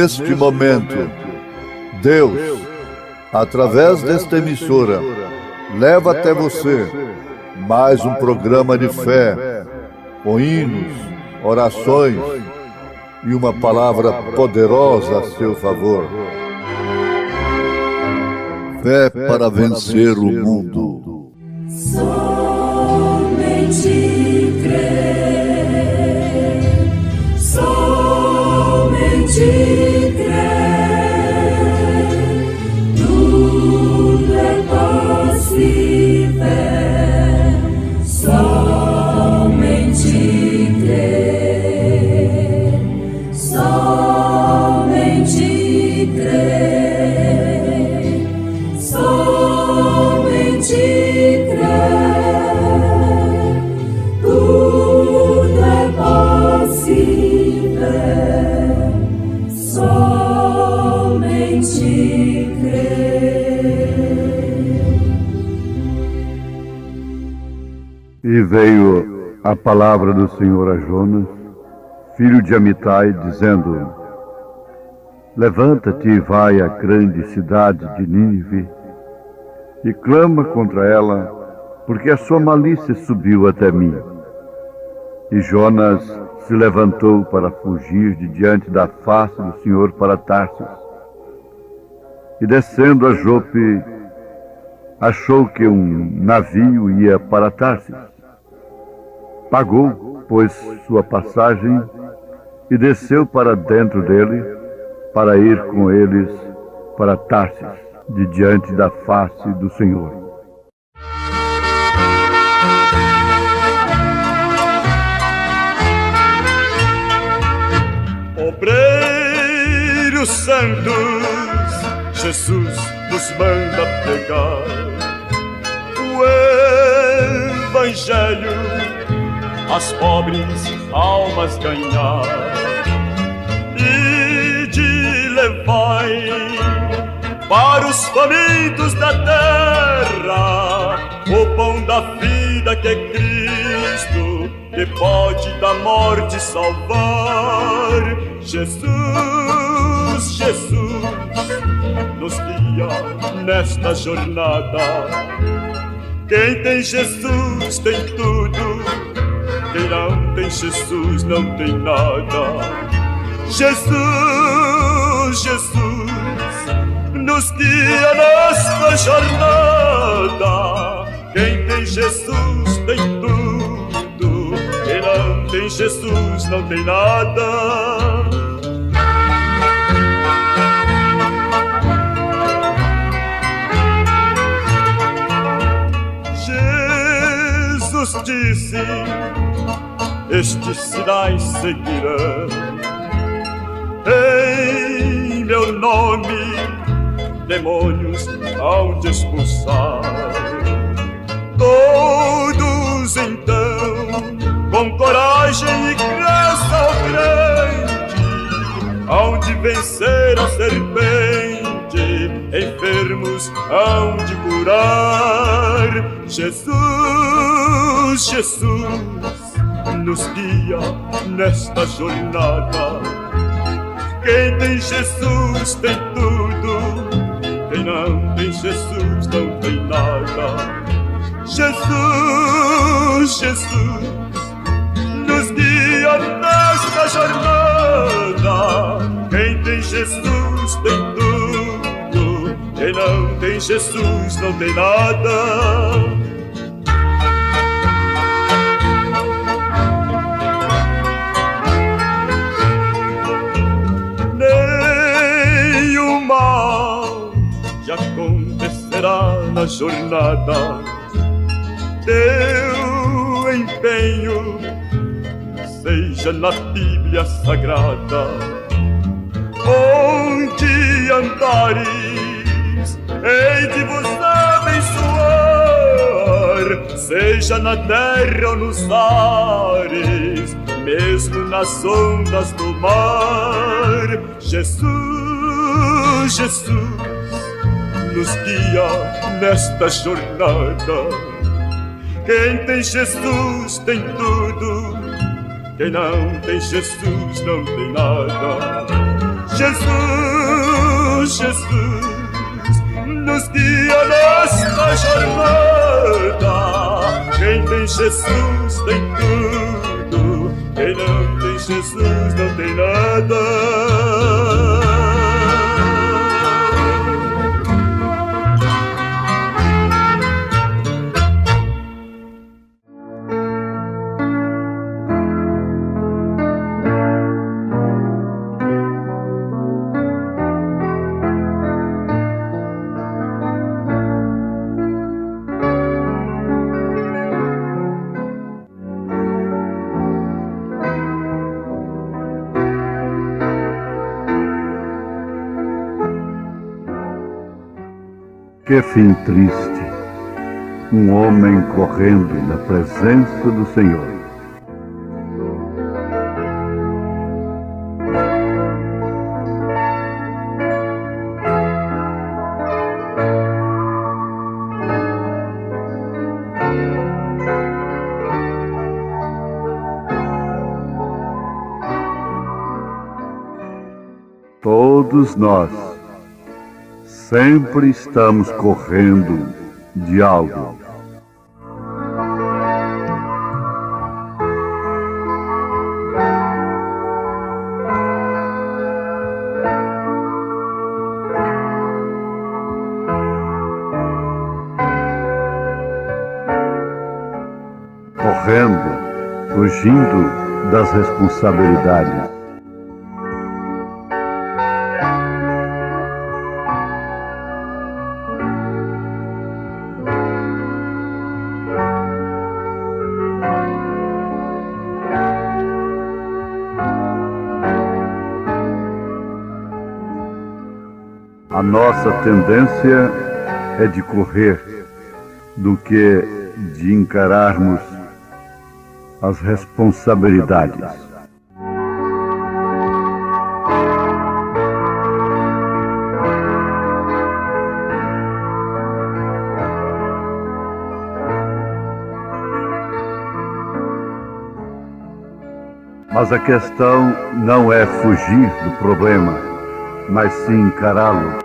Neste momento, Deus, através desta emissora, leva até você mais um programa de fé, com hinos, orações e uma palavra poderosa a seu favor. Fé para vencer o mundo. Somente crer, somente crer, tudo é possível, somente crer, somente crer, somente crer, tudo é possível, somente crer. E veio a palavra do Senhor a Jonas, filho de Amitai, dizendo: Levanta-te e vai à grande cidade de Nínive e clama contra ela, porque a sua malícia subiu até mim. E Jonas se levantou para fugir de diante da face do Senhor para Tarsis. E descendo a Jope, achou que um navio ia para Tarsis. Pagou, pois, sua passagem e desceu para dentro dele, para ir com eles para Tarsis, de diante da face do Senhor. Obreiros santos, Jesus nos manda pregar o Evangelho, as pobres almas ganhar, e de levai para os famintos da terra o pão da vida que é Cristo, que pode da morte salvar. Jesus, Jesus, nos guia nesta jornada. Quem tem Jesus tem tudo, quem não tem Jesus não tem nada. Jesus, Jesus, nos guia nesta jornada. Quem tem Jesus tem tudo, quem não tem Jesus não tem nada. Jesus disse: estes sinais seguirão em meu nome, demônios hão de expulsar. Todos então, com coragem e graça grande, hão de vencer a serpente, enfermos hão de curar. Jesus, Jesus, nos guia nesta jornada. Quem tem Jesus tem tudo, quem não tem Jesus não tem nada. Jesus, Jesus, nos guia nesta jornada. Quem tem Jesus tem tudo, quem não tem Jesus não tem nada. Nenhum mal te acontecerá na jornada. Teu empenho seja na Bíblia Sagrada. Onde andares, hei de vos abençoar, seja na terra ou nos ares, mesmo nas ondas do mar. Jesus, Jesus, nos guia nesta jornada. Quem tem Jesus tem tudo, quem não tem Jesus não tem nada. Jesus, Jesus, nos guia nesta jornada. Quem tem Jesus tem tudo, quem não tem Jesus não tem nada. Que fim triste, um homem correndo na presença do Senhor. Todos nós sempre estamos correndo de algo. Correndo, fugindo das responsabilidades. A nossa tendência é de correr do que de encararmos as responsabilidades. Mas a questão não é fugir do problema, mas sim encará-lo.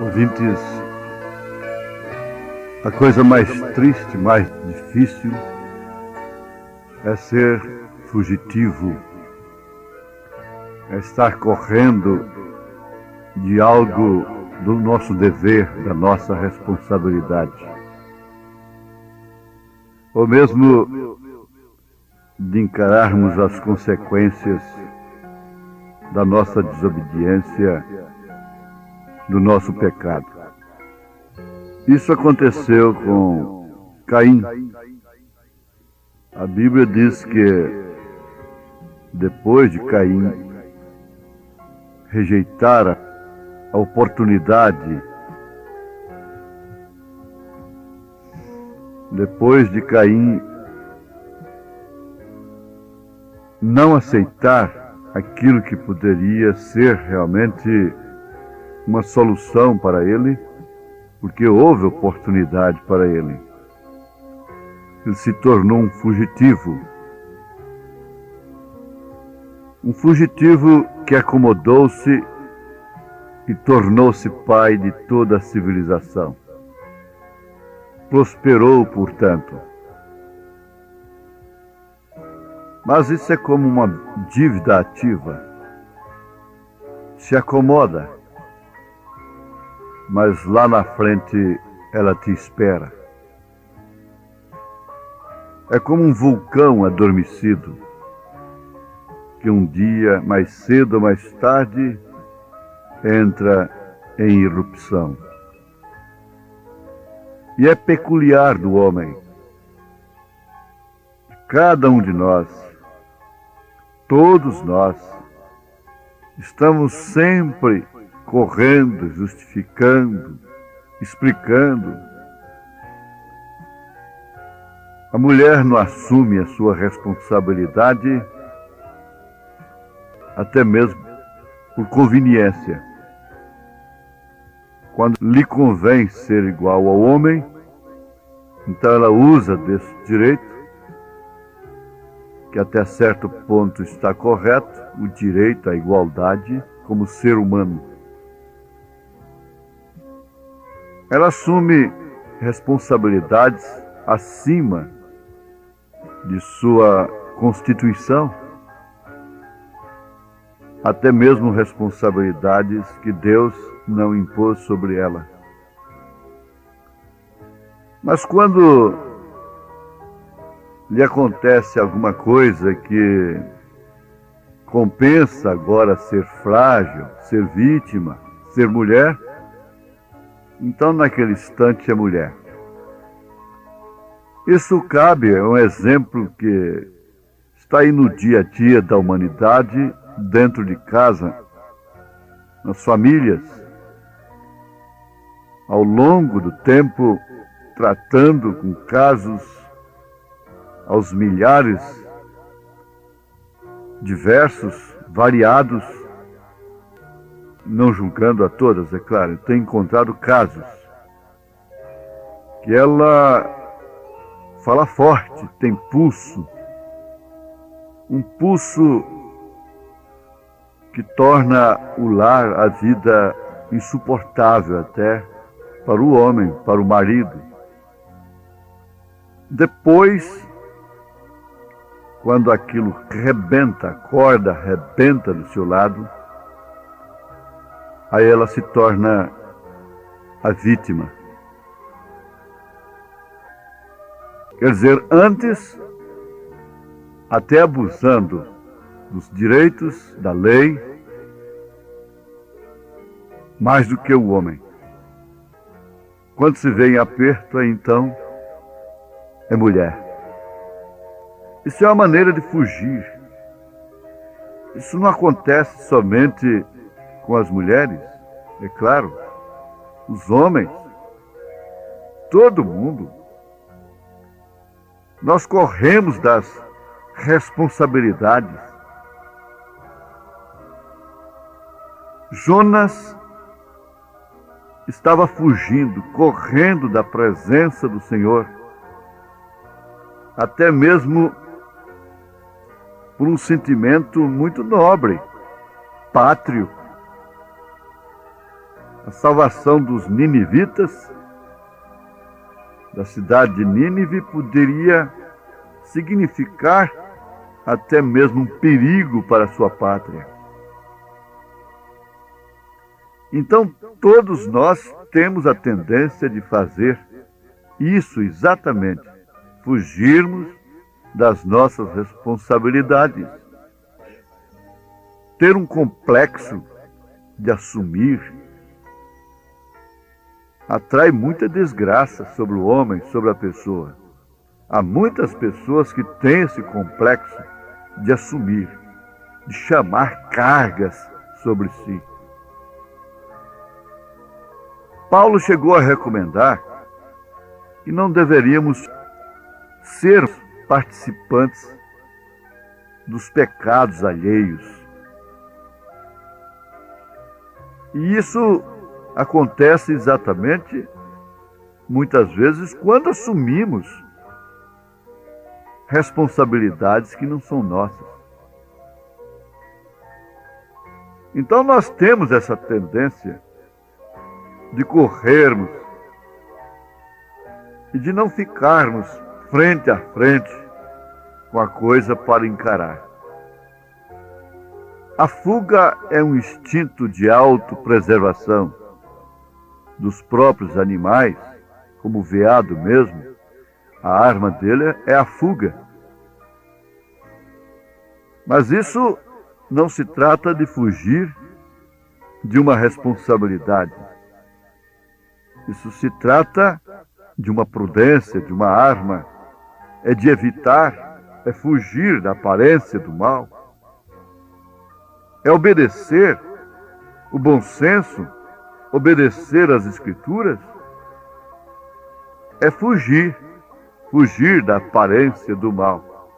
Ouvintes, a coisa mais triste, mais difícil é ser fugitivo, é estar correndo de algo do nosso dever, da nossa responsabilidade. Ou mesmo de encararmos as consequências da nossa desobediência, do nosso pecado. Isso aconteceu com Caim. A Bíblia diz que depois de Caim rejeitar a oportunidade, depois de Caim não aceitar aquilo que poderia ser realmente uma solução para ele, porque houve oportunidade para ele. Ele se tornou um fugitivo que acomodou-se e tornou-se pai de toda a civilização. Prosperou, portanto. Mas isso é como uma dívida ativa. Se acomoda, mas lá na frente ela te espera. É como um vulcão adormecido, que um dia, mais cedo ou mais tarde, entra em erupção. E é peculiar do homem. Cada um de nós, todos nós, estamos sempre correndo, justificando, explicando. A mulher não assume a sua responsabilidade, até mesmo por conveniência. quando lhe convém ser igual ao homem, então ela usa desse direito, que até certo ponto está correto, o direito à igualdade como ser humano. Ela assume responsabilidades acima de sua constituição, até mesmo responsabilidades que Deus não impôs sobre ela. Mas quando lhe acontece alguma coisa que compensa agora ser frágil, ser vítima, ser mulher, então naquele instante é mulher. Isso cabe, é um exemplo que está aí no dia a dia da humanidade, dentro de casa, nas famílias, ao longo do tempo, tratando com casos aos milhares, diversos, variados, não julgando a todas, é claro, tem encontrado casos que ela fala forte, tem pulso, um pulso que torna o lar, a vida insuportável até para o homem, para o marido. Depois, quando aquilo rebenta, a corda rebenta do seu lado, aí ela se torna a vítima. Quer dizer, antes, até abusando dos direitos, da lei, mais do que o homem. Quando se vê em aperto, aí então, é mulher. Isso é uma maneira de fugir. Isso não acontece somente com as mulheres, é claro, os homens, todo mundo. Nós corremos das responsabilidades. Jonas estava fugindo, correndo da presença do Senhor, até mesmo por um sentimento muito nobre, pátrio. A salvação dos ninivitas, da cidade de Nínive, poderia significar até mesmo um perigo para a sua pátria. Então, todos nós temos a tendência de fazer isso exatamente, fugirmos das nossas responsabilidades, ter um complexo de assumir, atrai muita desgraça sobre o homem, sobre a pessoa. Há muitas pessoas que têm esse complexo de assumir, de chamar cargas sobre si. Paulo chegou a recomendar que não deveríamos ser participantes dos pecados alheios. E isso acontece exatamente, muitas vezes, quando assumimos responsabilidades que não são nossas. Então nós temos essa tendência de corrermos e de não ficarmos frente a frente com a coisa para encarar. A fuga é um instinto de autopreservação dos próprios animais, como o veado mesmo. A arma dele é a fuga. Mas isso não se trata de fugir de uma responsabilidade. Isso se trata de uma prudência, de uma arma. É de evitar, é fugir da aparência do mal. É obedecer o bom senso, obedecer às Escrituras. É fugir da aparência do mal.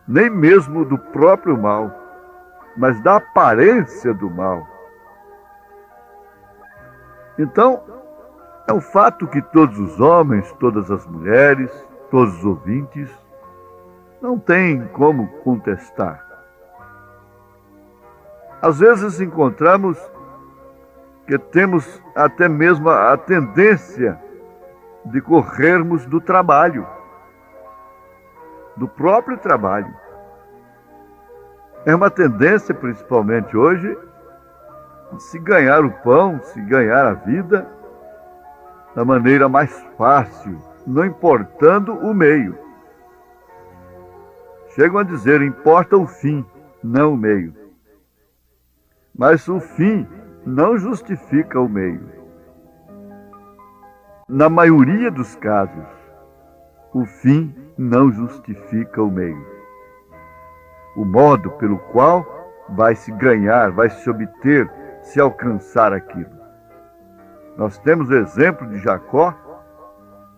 Nem mesmo do próprio mal, mas da aparência do mal. Então, é um fato que todos os homens, todas as mulheres, todos os ouvintes, não têm como contestar. Às vezes encontramos que temos até mesmo a tendência de corrermos do trabalho, do próprio trabalho. É uma tendência, principalmente hoje, de se ganhar o pão, se ganhar a vida da maneira mais fácil, não importando o meio. Chegam a dizer, importa o fim, não o meio. Mas o fim não justifica o meio. Na maioria dos casos, o fim não justifica o meio. O modo pelo qual vai se ganhar, vai se obter, se alcançar aquilo. Nós temos o exemplo de Jacó,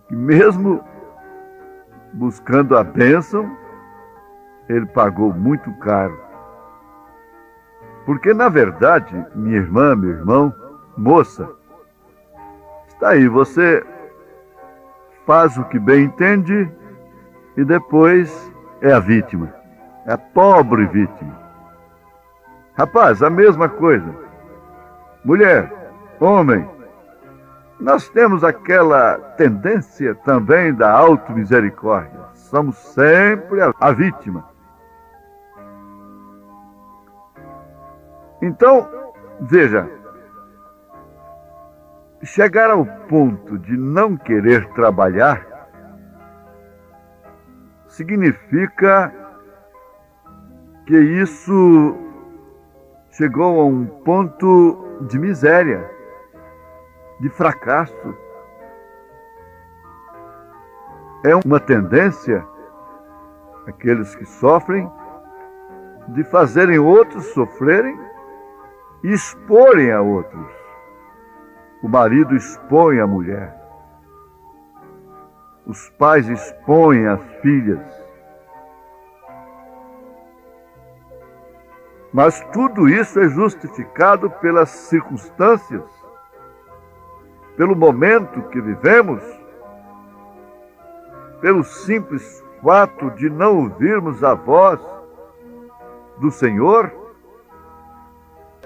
que mesmo buscando a bênção, ele pagou muito caro. Porque, na verdade, minha irmã, meu irmão, moça, está aí, você faz o que bem entende e depois é a vítima, é a pobre vítima. Rapaz, a mesma coisa. Mulher, homem, nós temos aquela tendência também da automisericórdia. Somos sempre a vítima. Então, veja, chegar ao ponto de não querer trabalhar significa que isso chegou a um ponto de miséria, de fracasso. É uma tendência, aqueles que sofrem, de fazerem outros sofrerem e exporem a outros. O marido expõe a mulher. Os pais expõem as filhas. Mas tudo isso é justificado pelas circunstâncias, pelo momento que vivemos, pelo simples fato de não ouvirmos a voz do Senhor,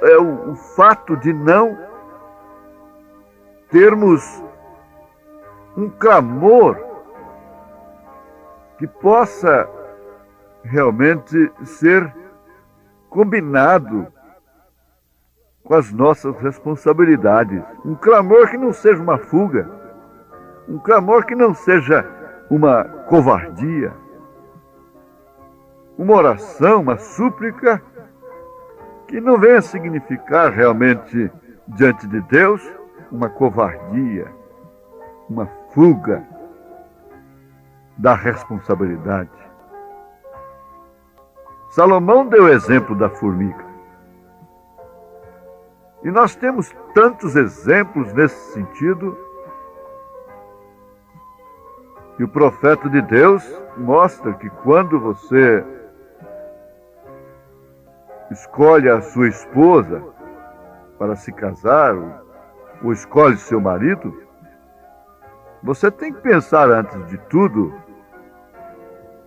é o fato de não termos um clamor que possa realmente ser combinado com as nossas responsabilidades. Um clamor que não seja uma fuga, um clamor que não seja uma covardia, uma oração, uma súplica que não venha significar realmente diante de Deus uma covardia, uma fuga da responsabilidade. Salomão deu o exemplo da formiga. E nós temos tantos exemplos nesse sentido. E o profeta de Deus mostra que quando você escolhe a sua esposa para se casar, ou escolhe seu marido, você tem que pensar antes de tudo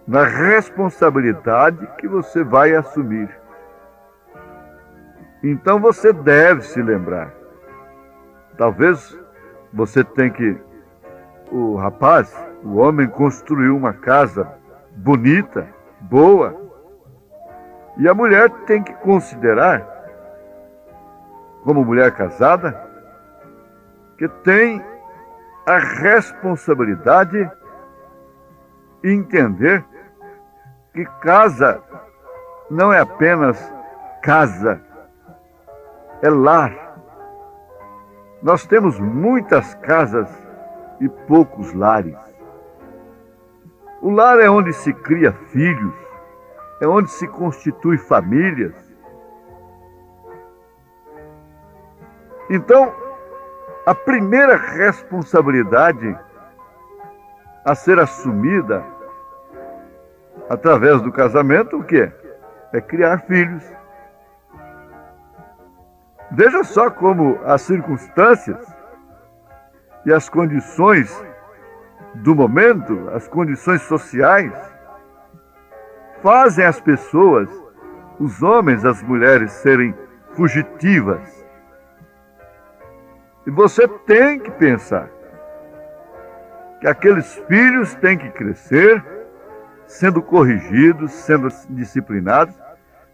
na responsabilidade que você vai assumir. Então você deve se lembrar. Talvez você tenha que, o rapaz, o homem construiu uma casa bonita, boa, e a mulher tem que considerar, como mulher casada, que tem a responsabilidade de entender que casa não é apenas casa, é lar. Nós temos muitas casas e poucos lares. O lar é onde se cria filhos, é onde se constitui famílias. Então, a primeira responsabilidade a ser assumida através do casamento, o quê? É criar filhos. Veja só como as circunstâncias e as condições do momento, as condições sociais, fazem as pessoas, os homens, as mulheres, serem fugitivas. E você tem que pensar que aqueles filhos têm que crescer, sendo corrigidos, sendo disciplinados,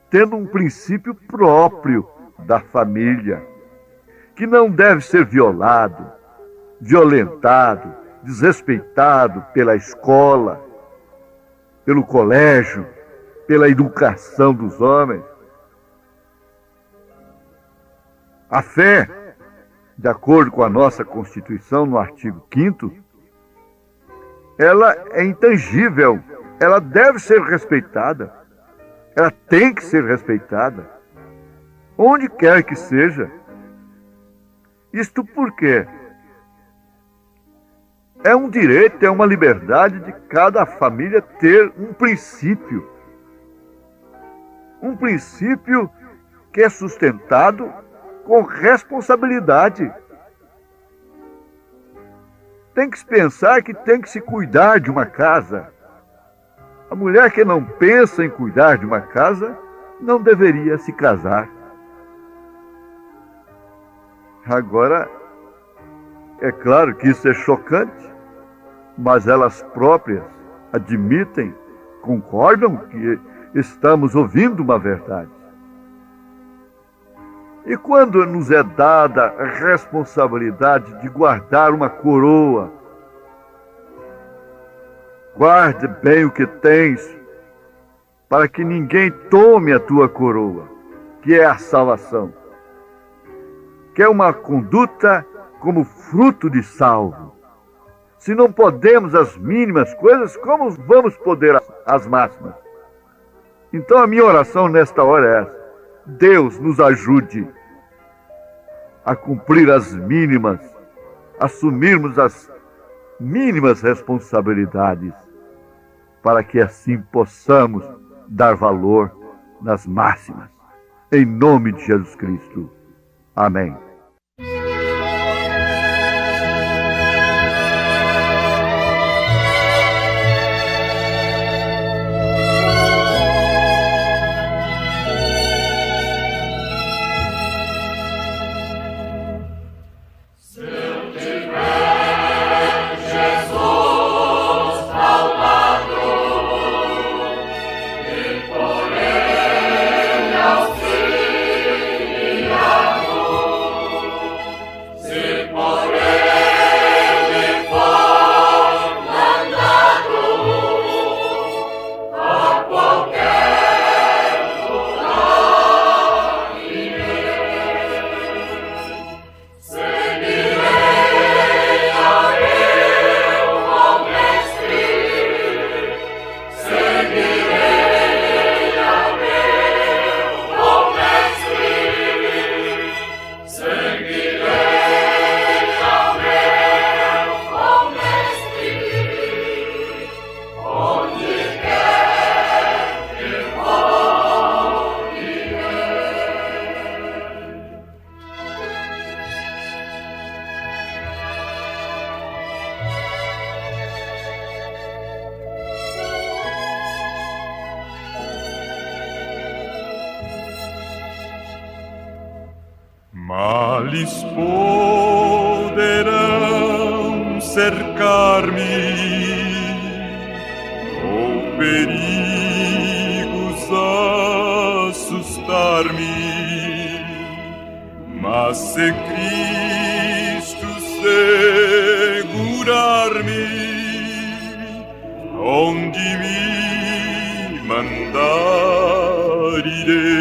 tendo um princípio próprio da família, que não deve ser violado, violentado, desrespeitado pela escola, pelo colégio, pela educação dos homens. A fé, de acordo com a nossa Constituição, no artigo 5º, ela é intangível, ela deve ser respeitada, ela tem que ser respeitada, onde quer que seja. Isto porque é um direito, é uma liberdade de cada família ter um princípio que é sustentado com responsabilidade. Tem que se pensar que tem que se cuidar de uma casa. A mulher que não pensa em cuidar de uma casa não deveria se casar. Agora, é claro que isso é chocante, mas elas próprias admitem, concordam que estamos ouvindo uma verdade. E quando nos é dada a responsabilidade de guardar uma coroa, guarde bem o que tens, para que ninguém tome a tua coroa, que é a salvação, que é uma conduta como fruto de salvo. Se não podemos as mínimas coisas, como vamos poder as máximas? Então a minha oração nesta hora é essa: Deus nos ajude a cumprir as mínimas, assumirmos as mínimas responsabilidades, para que assim possamos dar valor nas máximas. Em nome de Jesus Cristo. Amém. Males poderão cercar-me, ou perigos assustar-me, mas se Cristo segurar-me, onde me mandar irei.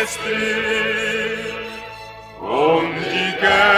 mestre, onde quer